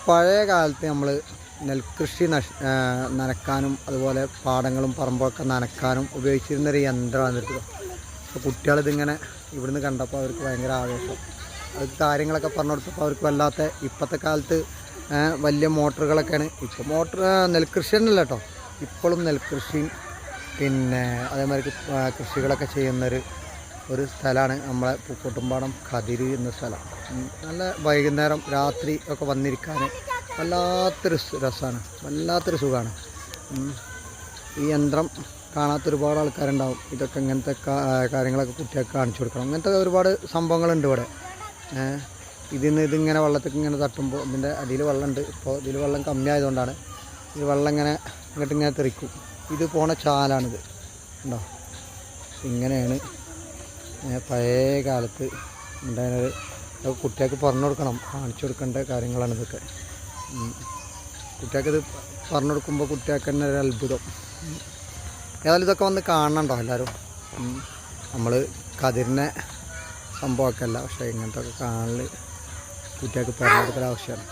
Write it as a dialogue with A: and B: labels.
A: പഴയ കാലത്ത് നമ്മൾ നെൽകൃഷി നനക്കാനും അതുപോലെ പാടങ്ങളും പറമ്പൊക്കെ നനക്കാനും ഉപയോഗിച്ചിരുന്നൊരു യന്ത്രമാണ് ഇത്. അപ്പോൾ കുട്ടികളിതിങ്ങനെ ഇവിടുന്ന് കണ്ടപ്പോൾ അവർക്ക് ഭയങ്കര ആവേശം. അവർക്ക് കാര്യങ്ങളൊക്കെ പറഞ്ഞു കൊടുത്തപ്പോൾ അവർക്ക് വല്ലാത്ത ഇപ്പോഴത്തെ കാലത്ത് വലിയ മോട്ടറുകളൊക്കെയാണ്. ഇപ്പോൾ മോട്ടർ നെൽകൃഷി തന്നെയല്ല കേട്ടോ, ഇപ്പോഴും നെൽകൃഷിയും പിന്നെ അതേമാതിരി കൃഷികളൊക്കെ ചെയ്യുന്നൊരു സ്ഥലമാണ് നമ്മളെ പൂക്കോട്ടുംപാടം കതിര് എന്ന സ്ഥലം. നല്ല വൈകുന്നേരം രാത്രി ഒക്കെ വന്നിരിക്കാൻ വല്ലാത്തൊരു രസമാണ്, വല്ലാത്തൊരു സുഖമാണ്. ഈ യന്ത്രം കാണാത്ത ഒരുപാട് ആൾക്കാരുണ്ടാവും. ഇതൊക്കെ ഇങ്ങനത്തെ കാര്യങ്ങളൊക്കെ കുട്ടികൾക്ക് കാണിച്ചു കൊടുക്കണം. അങ്ങനത്തെ ഒരുപാട് സംഭവങ്ങളുണ്ട് ഇവിടെ. ഇതിങ്ങനെ വെള്ളത്തേക്ക് ഇങ്ങനെ തട്ടുമ്പോൾ ഇതിൻ്റെ അടിയിൽ വെള്ളമുണ്ട്. ഇപ്പോൾ ഇതിൽ വെള്ളം കമ്മിയായതുകൊണ്ടാണ് ഈ വെള്ളം ഇങ്ങനെ തെറിക്കും. ഇത് പോണ ചാലാണിത് ഉണ്ടോ. ഇങ്ങനെയാണ് പഴയ കാലത്ത് ഉണ്ടായിരുന്നത്. കുട്ടികൾക്ക് പറഞ്ഞു കൊടുക്കണം, കാണിച്ചു കൊടുക്കേണ്ട കാര്യങ്ങളാണ് ഇതൊക്കെ. കുട്ടികൾക്കിത് പറഞ്ഞു കൊടുക്കുമ്പോൾ കുട്ടികൾക്ക് തന്നെ ഒരു അത്ഭുതം. ഏതായാലും ഇതൊക്കെ വന്ന് കാണണണ്ടോ എല്ലാവരും. നമ്മൾ കതിരിനെ സംഭവമൊക്കെ അല്ല, പക്ഷേ ഇങ്ങനത്തെ ഒക്കെ കാണൽ കുട്ടികൾക്ക് പറഞ്ഞു കൊടുക്കൽ ആവശ്യമാണ്.